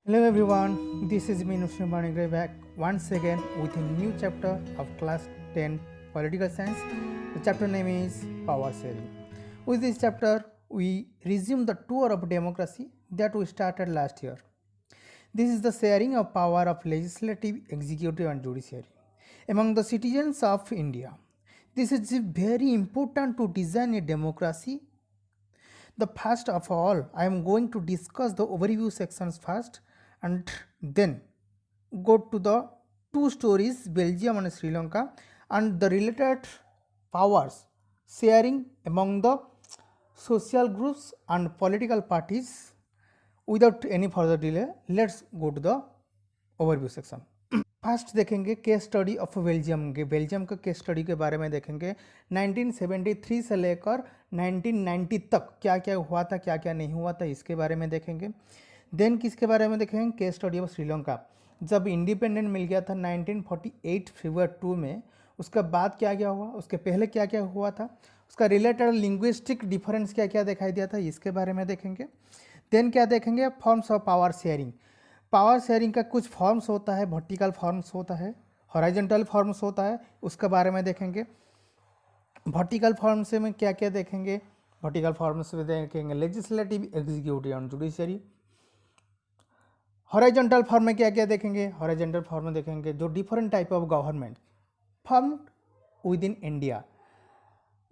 Hello everyone, this is me Nusrin Banigre back once again with a new chapter of class 10 political science. The chapter name is power sharing. With this chapter, we resume the tour of democracy that we started last year. This is the sharing of power of legislative, executive and judiciary among the citizens of India. This is very important to design a democracy. The first of all, I am going to discuss the overview sections first and then go to the two stories, Belgium and Sri Lanka, and the related powers sharing among the social groups and political parties. Without any further delay, let's go to the overview section. First देखेंगे case study of Belgium के Belgium का case study के बारे में देखेंगे 1973 से लेकर 1990 तक क्या क्या हुआ था क्या क्या नहीं हुआ था इसके बारे में देखेंगे। देन किसके बारे में देखेंगे केस स्टडी ऑफ श्रीलंका। जब इंडिपेंडेंट मिल गया था 1948 फरवरी 2 में, उसके बाद क्या क्या हुआ, उसके पहले क्या क्या हुआ था, उसका रिलेटेड लिंग्विस्टिक डिफरेंस क्या क्या दिखाई दिया था, इसके बारे में देखेंगे। देन क्या देखेंगे forms of power sharing. Power sharing का कुछ फॉर्म्स होता है, वर्टिकल फॉर्म्स होता है, हॉरिजॉन्टल फॉर्म्स होता है, उसके बारे में देखेंगे। वर्टिकल फॉर्म से में क्या क्या देखेंगे, वर्टिकल फॉर्म्स में देखेंगे legislative, executive and judiciary. Horizontal form में क्या क्या देखेंगे, हॉरिजॉन्टल फॉर्म में देखेंगे जो different type of government form with in India.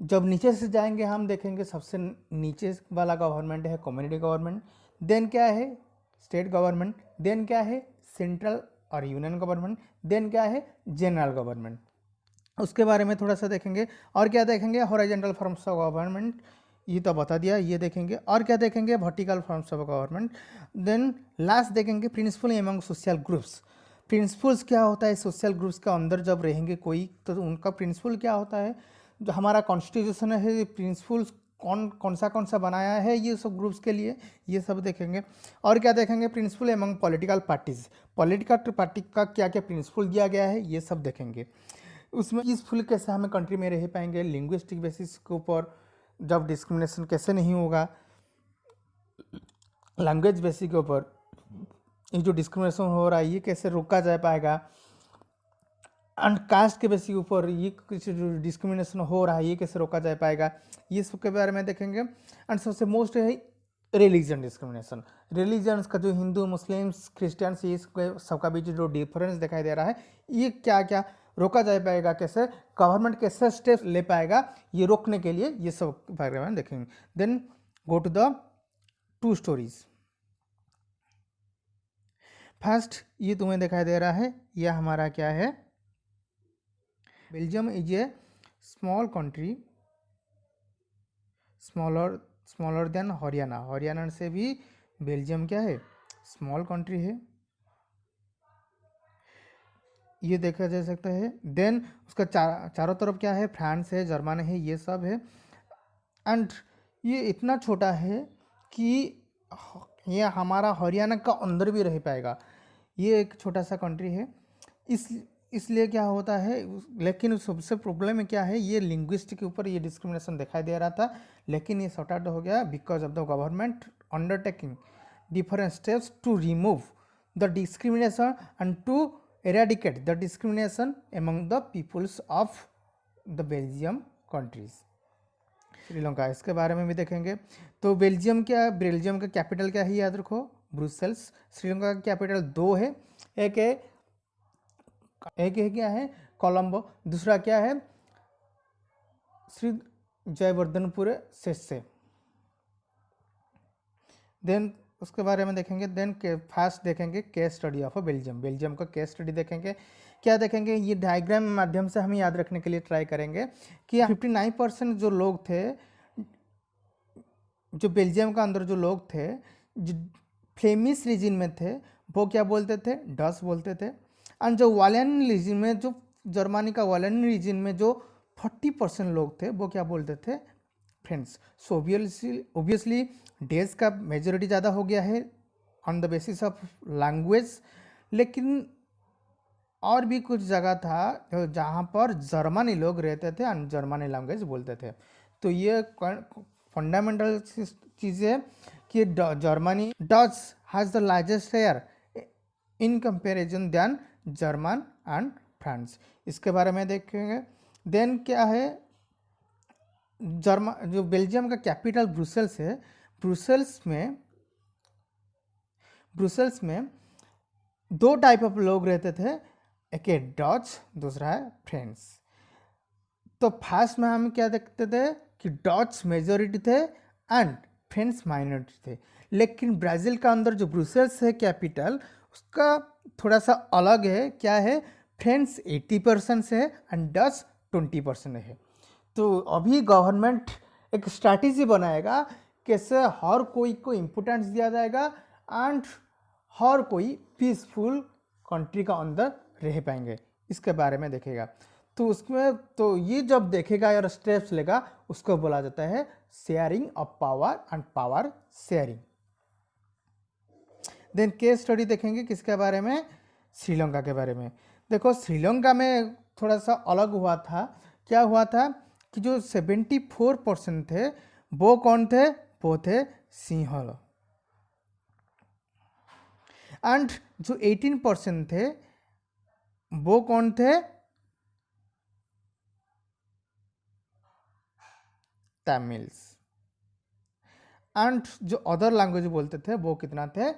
जब नीचे से जाएंगे हम देखेंगे सबसे नीचे वाला गवर्नमेंट है कम्युनिटी गवर्नमेंट, देन क्या है स्टेट गवर्नमेंट, देन क्या है सेंट्रल और यूनियन गवर्नमेंट, देन क्या है जनरल गवर्नमेंट, उसके बारे में थोड़ा सा देखेंगे। और क्या देखेंगे हॉरिजॉन्टल फॉर्म्स ऑफ गवर्नमेंट, ये तो बता दिया, ये देखेंगे। और क्या देखेंगे vertical forms of government. Then last देखेंगे principal among social groups. Principles क्या होता है सोशल ग्रुप्स के अंदर जब रहेंगे कोई तो उनका प्रिंसिपल क्या होता है। जो हमारा कॉन्स्टिट्यूशन है प्रिंसिपल्स कौन सा बनाया है ये सब ग्रुप्स के लिए, ये सब देखेंगे। और क्या देखेंगे principal among political parties, political party का क्या क्या प्रिंसिपल दिया गया है ये सब देखेंगे। उसमें पीसफुल कैसे हमें कंट्री में रह पाएंगे, लिंग्विस्टिक बेसिस के ऊपर जब डिस्क्रिमिनेशन कैसे नहीं होगा, लैंग्वेज बेसिस के ऊपर ये जो डिस्क्रिमिनेशन हो रहा है ये कैसे रोका जा पाएगा, एंड कास्ट के बेसिस के ऊपर ये कुछ जो डिस्क्रिमिनेशन हो रहा है ये कैसे रोका जा पाएगा, ये सब के बारे में देखेंगे। एंड सबसे मोस्ट है रिलीजन डिस्क्रिमिनेशन। रिलीजन्स का जो हिंदू मुस्लिम्स क्रिश्चियंस ये सबका बीच जो डिफरेंस दिखाई दे रहा है ये क्या क्या रोका जा पाएगा, कैसे गवर्नमेंट कैसे स्टेप्स ले पाएगा ये रोकने के लिए, ये सब बारे में देखेंगे। Then go to the two stories. First ये तुम्हें दिखाई दे रहा है यह हमारा क्या है, Belgium is a small country, smaller than Haryana. Haryana से भी बेल्जियम क्या है स्मॉल कंट्री है, ये देखा जा सकता है। देन उसका चारों तरफ क्या है फ्रांस है, जर्मनी है, ये सब है। एंड ये इतना छोटा है कि ये हमारा हरियाणा का अंदर भी रह पाएगा, ये एक छोटा सा कंट्री है। इसलिए क्या होता है, लेकिन सबसे प्रॉब्लम में क्या है ये लिंग्विस्ट के ऊपर ये डिस्क्रिमिनेशन दिखाई दे रहा था, लेकिन ये सॉर्ट आउट हो गया because of the government undertaking different steps to remove the discrimination and to eradicate the discrimination among the peoples of the Belgium countries। Sri Lanka इसके बारे में भी देखेंगे। तो बेल्जियम का कैपिटल क्या है याद रखो ब्रुसेल्स। श्रीलंका का कैपिटल दो है, एक है क्या है कोलंबो, दूसरा क्या है श्री जयवर्धनपुर से। देन उसके बारे में देखेंगे। देन फर्स्ट देखेंगे case study of Belgium. Belgium का केस स्टडी देखेंगे। क्या देखेंगे ये डायग्राम माध्यम से हम याद रखने के लिए ट्राई करेंगे कि 59% जो लोग थे, जो बेल्जियम का अंदर जो लोग थे जो फ्लेमिश रीजन में थे वो क्या बोलते थे डच बोलते थे। एंड जो वालियन रीजन में जो जर्मनी का वालियन रीजन में जो 40% लोग थे वो क्या बोलते थे फ्रेंड्स। सो ऑब्वियसली डेज का मेजोरिटी ज़्यादा हो गया है on the basis of language, लेकिन और भी कुछ जगह था जहाँ पर जर्मनी लोग रहते थे और जर्मनी लैंग्वेज बोलते थे। तो ये फंडामेंटल चीज़ है कि Germany Dutch has the largest share in comparison than German and France, इसके बारे में देखेंगे। देन क्या है, जो बेल्जियम का कैपिटल ब्रुसेल्स है, ब्रुसेल्स में दो टाइप ऑफ लोग रहते थे, एक है डच, दूसरा है फ्रेंच। तो फर्स्ट में हम क्या देखते थे कि डच मेजोरिटी थे एंड फ्रेंच माइनॉरिटी थे। लेकिन ब्राज़ील का अंदर जो ब्रुसेल्स है कैपिटल, उसका थोड़ा सा अलग है। क्या है, फ्रेंच 80% है एंड डच 20% है। तो अभी गवर्नमेंट एक स्ट्रैटेजी बनाएगा कैसे हर कोई को इम्पोर्टेंस दिया जाएगा एंड हर कोई पीसफुल कंट्री का अंदर रह पाएंगे, इसके बारे में देखेगा। तो उसमें तो ये जब देखेगा और स्टेप्स लेगा, उसको बोला जाता है sharing of power and power sharing. Then case study देखेंगे किसके बारे में, श्रीलंका के बारे में। देखो श्रीलंका में थोड़ा सा अलग हुआ था। क्या हुआ था कि जो 74% थे वो कौन थे, वो थे सिंहल। एंड जो 18% थे वो कौन थे, तमिल्स। एंड जो अदर लैंग्वेज बोलते थे वो कितना थे,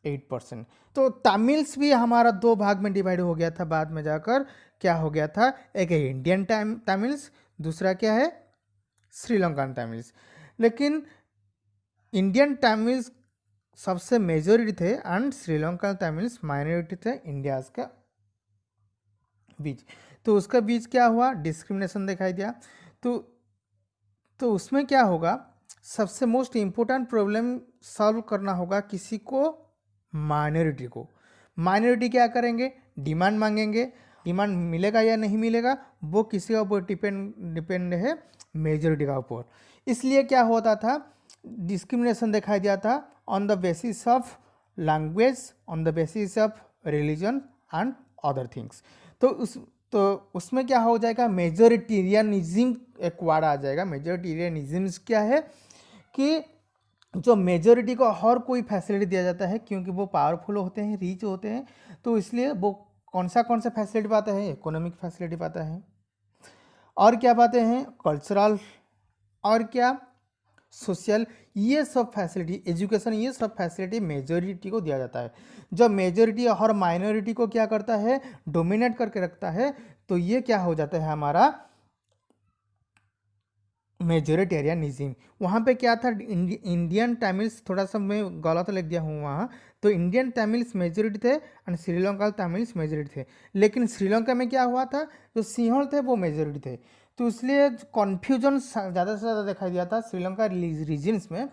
8%। तो तमिल्स भी हमारा दो भाग में डिवाइड हो गया था, बाद में जाकर क्या हो गया था, एक है इंडियन तमिल्स, दूसरा क्या है श्रीलंकन तमिल्स। लेकिन इंडियन तमिल्स सबसे मेजॉरिटी थे एंड श्रीलंकन तमिल्स माइनॉरिटी थे इंडिया का बीच। तो उसका बीच क्या हुआ, डिस्क्रिमिनेशन दिखाई दिया। तो उसमें क्या होगा, सबसे मोस्ट इम्पोर्टेंट प्रॉब्लम सॉल्व करना होगा किसी को, माइनॉरिटी को। माइनॉरिटी क्या करेंगे, डिमांड मांगेंगे, डिमांड मिलेगा या नहीं मिलेगा वो किसी का ऊपर डिपेंड है, मेजॉरिटी का ऊपर। इसलिए क्या होता था, डिस्क्रिमिनेशन दिखाई दिया था on the basis of language, on the basis of religion and other things. तो उसमें क्या हो जाएगा, मेजोरिटेरियनिज्म एक वर्ड आ जाएगा। मेजोरिटेरियनिज्म क्या है कि जो मेजोरिटी को हर कोई फैसिलिटी दिया जाता है क्योंकि वो पावरफुल होते हैं, रिच होते हैं, तो इसलिए वो कौन सा फैसिलिटी पाता है, इकोनॉमिक फैसिलिटी पाता है। और क्या पाते हैं, कल्चरल, और क्या सोशल, ये सब फैसिलिटी, एजुकेशन, ये सब फैसिलिटी मेजोरिटी को दिया जाता है। जब मेजोरिटी और माइनॉरिटी को क्या करता है, डोमिनेट करके रखता है, तो ये क्या हो जाता है हमारा मेजोरिटेरियनिज्म। वहाँ पे क्या था, इंडियन तमिल्स, थोड़ा सा मैं गलत लिख दिया हूँ वहाँ, तो इंडियन तमिल्स मेजोरिटी थे एंड श्रीलंका तमिल्स मेजोरिटी थे। लेकिन श्रीलंका में क्या हुआ था, जो सिंहल थे वो मेजोरिटी थे, तो इसलिए कन्फ्यूजन ज़्यादा से ज़्यादा दिखाई दिया था श्रीलंका रीजन्स में।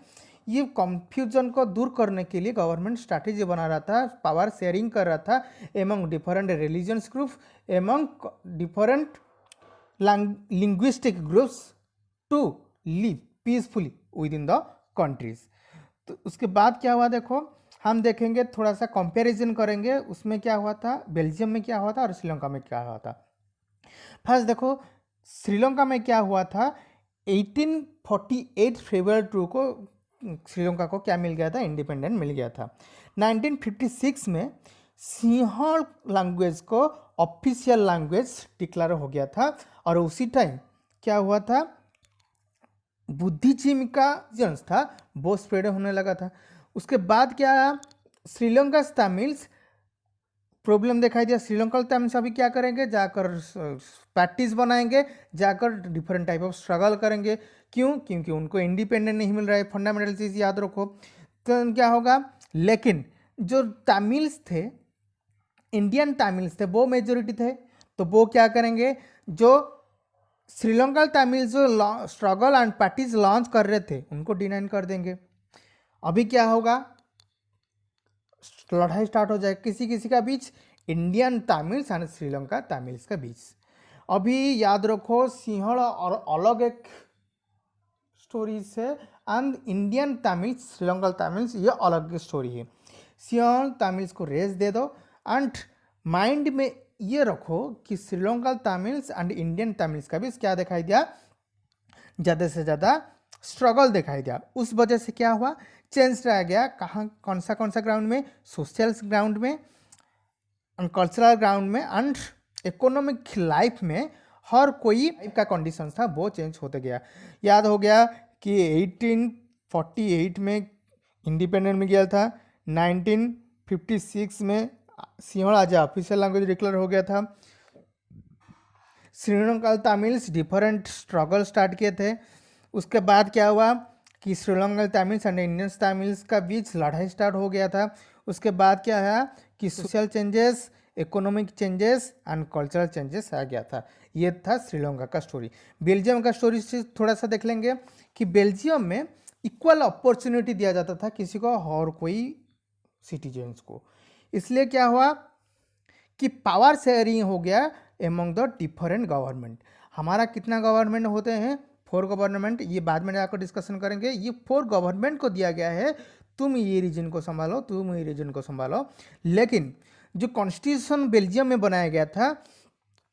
ये कन्फ्यूजन को दूर करने के लिए गवर्नमेंट स्ट्रैटेजी बना रहा था, पावर शेयरिंग कर रहा था among different religions group, among different linguistic groups to live peacefully within the countries. तो उसके बाद क्या हुआ, देखो हम देखेंगे, थोड़ा सा कंपैरिजन करेंगे, उसमें क्या हुआ था, बेल्जियम में क्या हुआ था और श्रीलंका में क्या हुआ था। फर्स्ट देखो श्रीलंका में क्या हुआ था, 1848 फरवरी 2 को श्रीलंका को क्या मिल गया था, इंडिपेंडेंट मिल गया था। 1956 में सिंहल लैंग्वेज को ऑफिशियल लैंग्वेज डिक्लेयर हो गया था, और उसी टाइम क्या हुआ था, बुद्धिज्म का जो था वो स्प्रेड होने लगा था। उसके बाद क्या, श्रीलंका तमिल्स प्रॉब्लम दिखाई दिया। श्रीलंका तमिल्स अभी क्या करेंगे, जाकर प्रैक्टिस बनाएंगे, जाकर डिफरेंट टाइप ऑफ स्ट्रगल करेंगे। क्यों, क्योंकि उनको इंडिपेंडेंट नहीं मिल रहा है। फंडामेंटल चीज़ याद रखो। तो क्या होगा, लेकिन जो तमिल्स थे, इंडियन तमिल्स थे, वो मेजोरिटी थे, तो वो क्या करेंगे, जो श्रीलंका तमिल जो स्ट्रगल एंड प्रैक्टिस लॉन्च कर रहे थे उनको डिनाइन कर देंगे। अभी क्या होगा, लड़ाई स्टार्ट हो जाए किसी किसी का बीच, इंडियन तमिल्स एंड श्रीलंका तमिल्स का बीच। अभी याद रखो, सिंहल और अलग एक स्टोरी है and Indian Tamils, Sri Lanka Tamils ये अलग स्टोरी है। सिंहल तमिल्स को रेस दे दो एंड माइंड में ये रखो कि Sri Lanka Tamils and Indian Tamils का भी क्या दिखाई दिया, ज़्यादा से ज़्यादा स्ट्रगल दिखाई दिया। उस वजह से क्या हुआ, चेंज रह गया, कहाँ कौन सा ग्राउंड में, सोशल ग्राउंड में, एंड कल्चरल ग्राउंड में एंड इकोनॉमिक लाइफ में हर कोई लाइफ का कंडीशन था वो चेंज होते गया। याद हो गया कि 1848 में इंडिपेंडेंट में गया था, 1956 में सिंहला आज ऑफिशियल लैंग्वेज डिक्लेयर हो गया था। श्रीलंकाई तमिल्स डिफरेंट स्ट्रगल स्टार्ट किए थे। उसके बाद क्या हुआ कि श्रीलंकाई तमिल्स एंड इंडियन तमिल्स का बीच लड़ाई स्टार्ट हो गया था। उसके बाद क्या है कि social changes, economic changes and cultural changes आ गया था। ये था श्रीलंका का स्टोरी। बेल्जियम का स्टोरी से थोड़ा सा देख लेंगे कि बेल्जियम में इक्वल अपॉर्चुनिटी दिया जाता था किसी को और कोई सिटीजन्स को। इसलिए क्या हुआ कि पावर शेयरिंग हो गया एमंग द डिफरेंट गवर्नमेंट। हमारा कितना गवर्नमेंट होते हैं? 4 गवर्नमेंट। ये बाद में जाकर डिस्कशन करेंगे। ये 4 गवर्नमेंट को दिया गया है, तुम ये रीजन को संभालो, तुम ये रीजन को संभालो। लेकिन जो कॉन्स्टिट्यूशन बेल्जियम में बनाया गया था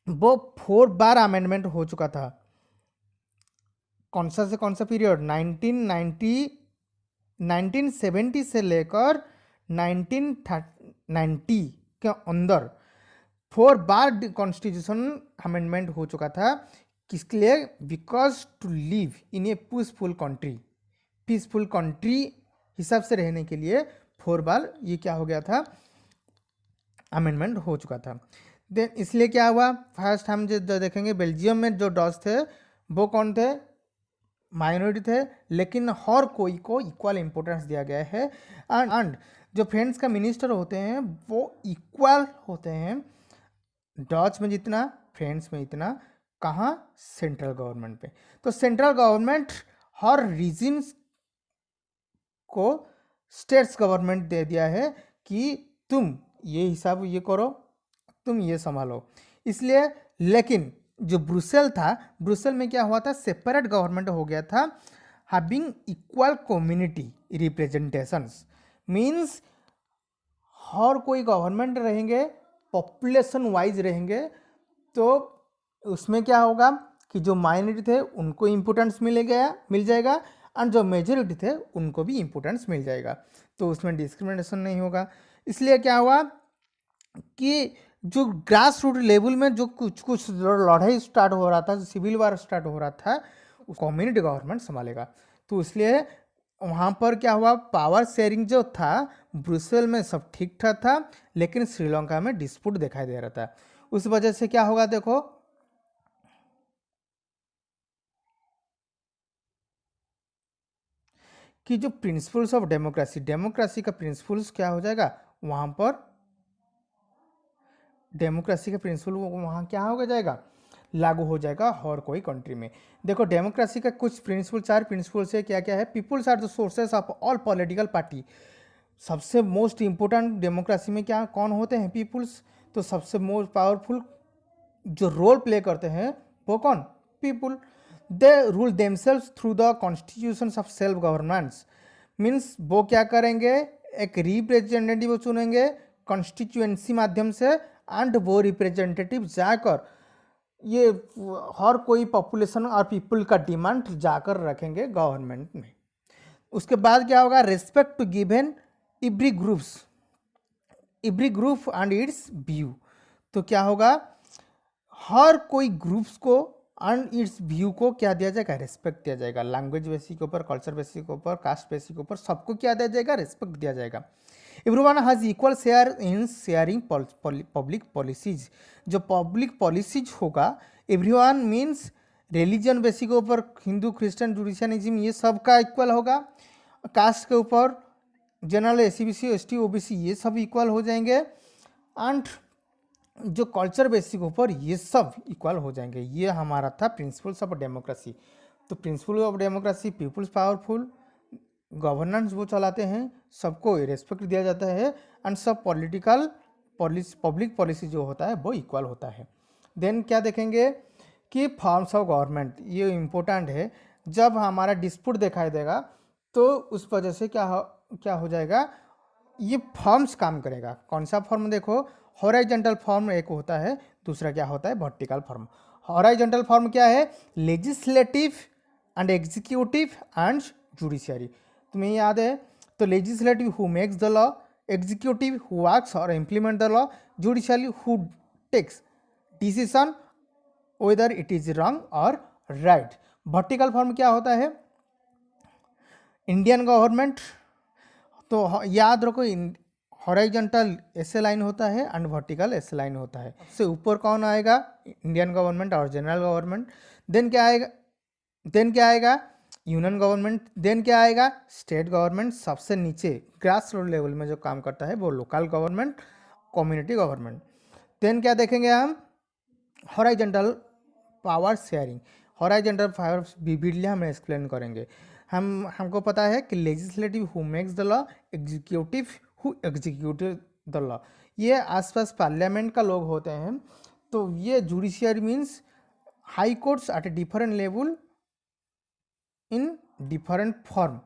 वो 4 बार अमेंडमेंट हो चुका था। कौन सा पीरियड? 1970 से लेकर 1990 के अंदर 4 बार कॉन्स्टिट्यूशन अमेंडमेंट हो चुका था। किसके लिए? Because to live in a peaceful country हिसाब से रहने के लिए 4 बार ये क्या हो गया था, अमेंडमेंट हो चुका था। देन इसलिए क्या हुआ, फर्स्ट हम जो देखेंगे बेल्जियम में जो डच थे वो कौन थे? माइनॉरिटी थे, लेकिन हर कोई को इक्वल इम्पोर्टेंस दिया गया है। एंड जो फ्रेंच का मिनिस्टर होते हैं वो इक्वल होते हैं, डच में जितना फ्रेंच में इतना। कहाँ? सेंट्रल गवर्नमेंट पे। तो सेंट्रल गवर्नमेंट हर रीजन्स को स्टेट्स गवर्नमेंट दे दिया है कि तुम ये हिसाब ये करो, तुम ये संभालो। इसलिए लेकिन जो ब्रुसेल था, ब्रुसेल में क्या हुआ था, सेपरेट गवर्नमेंट हो गया था, having equal community representations. Means हर कोई गवर्नमेंट रहेंगे, पॉपुलेशन वाइज रहेंगे, तो उसमें क्या होगा कि जो माइनॉरिटी थे उनको इम्पोर्टेंस मिल जाएगा एंड जो मेजॉरिटी थे उनको भी इम्पोर्टेंस मिल जाएगा, तो उसमें डिस्क्रिमिनेशन नहीं होगा। इसलिए क्या हुआ कि जो ग्रास रूट लेवल में जो कुछ लड़ाई स्टार्ट हो रहा था, सिविल वार स्टार्ट हो रहा था, कम्युनिटी गवर्नमेंट संभालेगा। तो इसलिए वहाँ पर क्या हुआ, पावर शेयरिंग जो था ब्रुसेल में सब ठीक ठाक था, लेकिन श्रीलंका में डिस्प्यूट दिखाई दे रहा था। उस वजह से क्या होगा, देखो कि जो प्रिंसिपल्स ऑफ डेमोक्रेसी का प्रिंसिपल्स क्या हो जाएगा, वहाँ पर डेमोक्रेसी का प्रिंसिपल वहाँ क्या हो जाएगा, लागू हो जाएगा हर कोई कंट्री में। देखो डेमोक्रेसी का कुछ प्रिंसिपल, 4 प्रिंसिपल से क्या क्या है। Peoples are the sources of all political party. सबसे मोस्ट इंपोर्टेंट डेमोक्रेसी में क्या कौन होते हैं? पीपुल्स। तो सबसे मोस्ट पावरफुल जो रोल प्ले करते हैं वो कौन? People. They rule themselves through the constitutions of self governance. Means वो क्या करेंगे, एक रिप्रेजेंटेटिव चुनेंगे कॉन्स्टिट्यूएंसी माध्यम से, एंड वो रिप्रेजेंटेटिव जाकर ये हर कोई पॉपुलेशन और पीपल का डिमांड जाकर रखेंगे गवर्नमेंट में। उसके बाद क्या होगा, respect to given every group and its view. तो क्या होगा, हर कोई ग्रुप्स को एंड इट्स व्यू को क्या दिया जाएगा, रेस्पेक्ट दिया जाएगा। लैंग्वेज बेसिस के ऊपर, कल्चर बेसिस के ऊपर, कास्ट बेसिस के ऊपर सबको क्या दिया जाएगा, रेस्पेक्ट दिया जाएगा। Everyone has equal share in sharing public policies. जो पब्लिक पॉलिसीज होगा, एवरीवन मीन्स रिलीजन बेसिस के ऊपर, हिंदू क्रिश्चियन जुडिशियनिज्म ये सब का इक्वल होगा। कास्ट के ऊपर general SC BC ST OBC ये सब इक्वल हो जाएंगे, एंड जो कल्चर बेसिस के ऊपर ये सब इक्वल हो जाएंगे। ये हमारा था प्रिंसिपल्स ऑफ डेमोक्रेसी। तो principle of democracy, peoples powerful, governance वो चलाते हैं, सबको रेस्पेक्ट दिया जाता है, एंड सब पब्लिक पॉलिसी जो होता है वो इक्वल होता है। देन क्या देखेंगे कि फॉर्म्स ऑफ गवर्नमेंट, ये इम्पोर्टेंट है। जब हमारा डिस्प्यूट दिखाई देगा तो उस वजह से क्या हो जाएगा, ये फॉर्म्स काम करेगा। कौन सा फॉर्म? देखो हॉरिजॉन्टल फॉर्म एक होता है, दूसरा क्या होता है, वर्टिकल फॉर्म। हॉरिजॉन्टल फॉर्म क्या है, legislative and executive and judiciary. तुम्हें याद है तो legislative who makes the law, executive who works or implement the law, judiciary who takes decision whether it is wrong or right. Vertical form क्या होता है? Indian government, तो याद रखो हॉरिजॉन्टल ऐसे लाइन होता है एंड वर्टिकल ऐसे लाइन होता है. सबसे ऊपर कौन आएगा? इंडियन गवर्नमेंट और जनरल गवर्नमेंट. देन क्या आएगा? Union government. देन क्या आएगा? State government. सबसे नीचे ग्रास रूट लेवल में जो काम करता है वो local government, community government. Then क्या देखेंगे हम? Horizontal power sharing. Horizontal power vividly हम एक्सप्लेन करेंगे. हमको पता है कि legislative who makes the law, executive who executive the law. ये आसपास पार्लियामेंट का लोग होते हैं. तो ये judiciary means high courts at a different level in different form,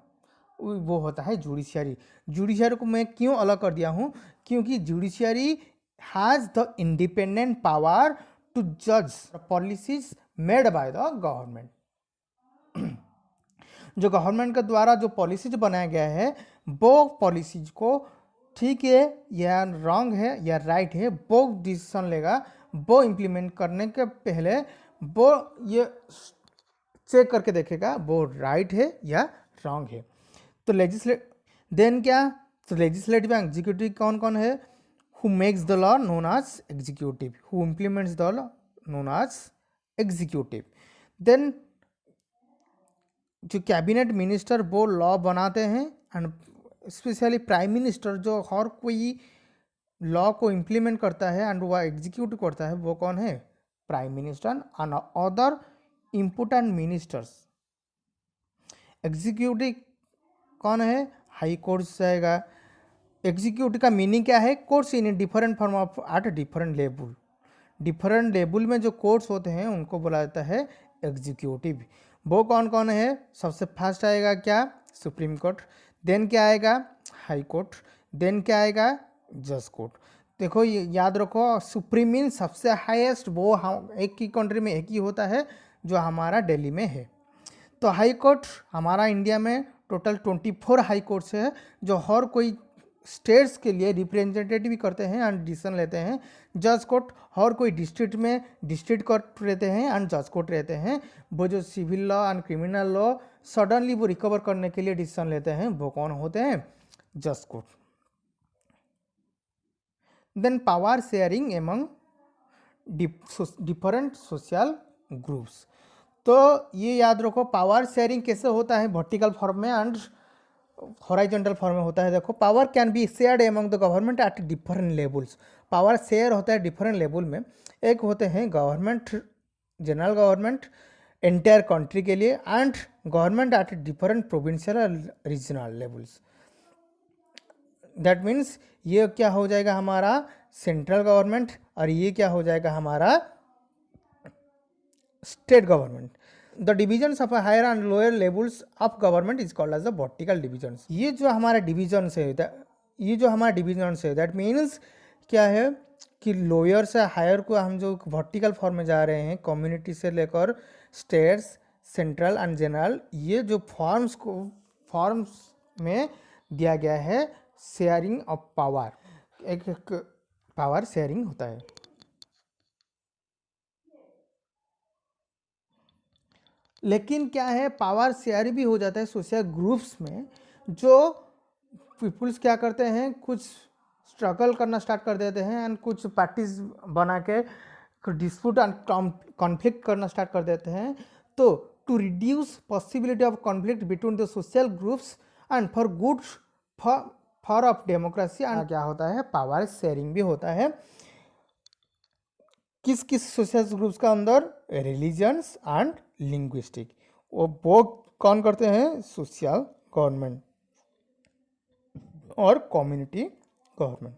वो होता है जुडिशियरी. जुडिशियरी को मैं क्यों अलग कर दिया हूँ? क्योंकि judiciary has the independent power to जज policies made by the government. जो गवर्नमेंट के द्वारा जो पॉलिसीज बनाया गया है वो पॉलिसीज को ठीक है या रॉन्ग है या राइट है वो डिसीजन लेगा. वो इम्प्लीमेंट करने के पहले वो ये चेक करके देखेगा वो राइट है या रॉन्ग है. तो देन क्या? तो लेजिस्लेटिव एंड एग्जीक्यूटिव कौन कौन है? Who makes the law known as executive, who implements the law known as executive. Then जो कैबिनेट मिनिस्टर वो लॉ बनाते हैं एंड स्पेशली प्राइम मिनिस्टर जो हर कोई लॉ को इम्प्लीमेंट करता है एंड वह एग्जीक्यूट करता है वो कौन है? Prime minister and other important ministers. Executive कौन है? हाई कोर्ट्स जाएगा. एग्जीक्यूटिव का मीनिंग क्या है? Courts in different form of at different level. Different level में जो कोर्ट्स होते हैं उनको बोला जाता है एग्जीक्यूटिव. वो कौन कौन है? सबसे फर्स्ट आएगा क्या? Supreme court. देन क्या आएगा? High court. देन क्या आएगा? जज कोर्ट. देखो ये याद रखो, सुप्रीम मीन सबसे हाईएस्ट, वो एक ही कंट्री में एक ही होता है जो हमारा दिल्ली में है. तो हाई कोर्ट हमारा इंडिया में टोटल 24 हाई कोर्ट्स है जो हर कोई स्टेट्स के लिए रिप्रेजेंटेटिव करते हैं एंड डिसीजन लेते हैं. जज कोर्ट हर कोई डिस्ट्रिक्ट में डिस्ट्रिक्ट कोर्ट रहते हैं एंड जज कोर्ट रहते हैं. वो जो civil law and criminal law suddenly वो रिकवर करने के लिए डिसीजन लेते हैं वो कौन होते हैं? जज court. Then power sharing among different social groups. तो ये याद रखो पावर शेयरिंग कैसे होता है? वर्टिकल फॉर्म में एंड हॉरिजॉन्टल फॉर्म में होता है. देखो power can be shared among the government at different levels. Power share होता है डिफरेंट लेवल में. एक होते हैं government, general government entire country के लिए and government at different provincial और रीजनल लेवल्स. दैट मीन्स ये क्या हो जाएगा हमारा सेंट्रल गवर्नमेंट और ये क्या हो जाएगा हमारा state government. The divisions of higher and lower levels of government is called as the vertical divisions. ये जो हमारा डिविजन्स है दैट मीन्स क्या है कि लोअर से हायर को हम जो वर्टिकल फॉर्म में जा रहे हैं, कम्युनिटी से लेकर स्टेट्स, सेंट्रल एंड जनरल, ये जो फॉर्म्स में दिया गया है शेयरिंग ऑफ पावर. एक पावर शेयरिंग होता है. लेकिन क्या है, पावर शेयर भी हो जाता है सोशल ग्रुप्स में. जो पीपुल्स क्या करते हैं, कुछ स्ट्रगल करना स्टार्ट कर देते हैं एंड कुछ पार्टीज बना के डिस्प्यूट एंड कॉन्फ्लिक्ट करना स्टार्ट कर देते हैं. तो to reduce possibility of conflict between the social groups and for good for of democracy and क्या होता है पावर शेयरिंग भी होता है. किस किस सोशल ग्रुप्स का अंदर? Religions and linguistic. वो कौन करते हैं? सोशल गवर्नमेंट और community government.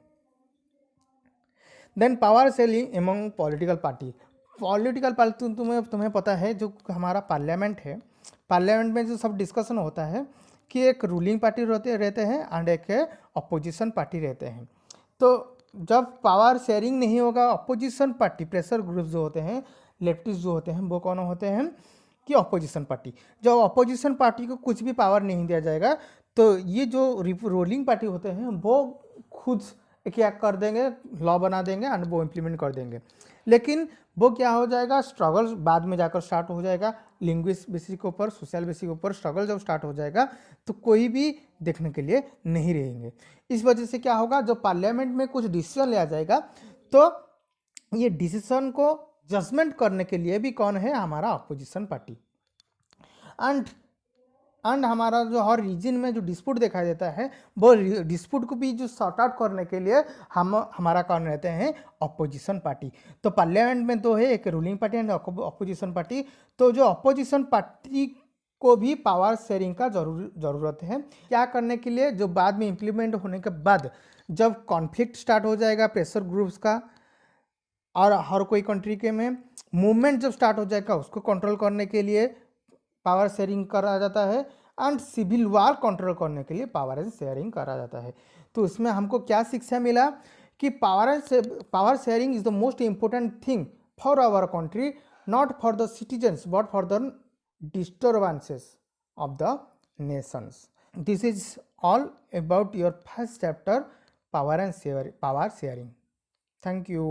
Then power sharing among political party. Political party तुम्हें पता है जो हमारा पार्लियामेंट है, पार्लियामेंट में जो सब डिस्कशन होता है कि एक रूलिंग पार्टी रहते हैं एंड एक अपोजिशन पार्टी रहते हैं. तो जब पावर शेयरिंग नहीं होगा, अपोजिशन पार्टी प्रेशर ग्रुप जो होते हैं, लेफ्टिस्ट जो होते हैं, वो कौन होते हैं कि अपोजिशन पार्टी. जब अपोजिशन पार्टी को कुछ भी पावर नहीं दिया जाएगा तो ये जो रूलिंग पार्टी होते हैं वो खुद क्या कर देंगे, लॉ बना देंगे एंड वो इम्प्लीमेंट कर देंगे। लेकिन वो क्या हो जाएगा, स्ट्रगल बाद में जाकर स्टार्ट हो जाएगा, लिंग्विस्ट बेसिस के ऊपर, सोशल बेसिस के ऊपर स्ट्रगल जब स्टार्ट हो जाएगा तो कोई भी देखने के लिए नहीं रहेंगे। इस वजह से क्या होगा, जब पार्लियामेंट में कुछ डिसीजन लिया जाएगा तो ये डिसीजन को जजमेंट करने के लिए भी कौन है, हमारा अपोजिशन पार्टी। एंड हमारा जो हर रीजन में जो डिस्प्यूट दिखाई देता है, वो डिस्प्यूट को भी जो सॉर्ट आउट करने के लिए हमारा कौन रहते हैं, अपोजिशन पार्टी। तो पार्लियामेंट में तो है एक ruling party and opposition party. तो जो अपोजिशन पार्टी को भी पावर शेयरिंग का ज़रूरत है। क्या करने के लिए, जो बाद में इम्प्लीमेंट होने के बाद जब कॉन्फ्लिक्ट स्टार्ट हो जाएगा प्रेशर ग्रुप्स का और हर कोई कंट्री के में मूवमेंट जब स्टार्ट हो जाएगा, उसको कंट्रोल करने के लिए पावर शेयरिंग करा जाता है एंड सिविल वार कंट्रोल करने के लिए पावर एंड शेयरिंग करा जाता है। तो इसमें हमको क्या शिक्षा मिला कि power sharing is the most important thing for our country, not for the citizens but for the disturbances of the nations. This is all about your first chapter, power sharing. Thank you.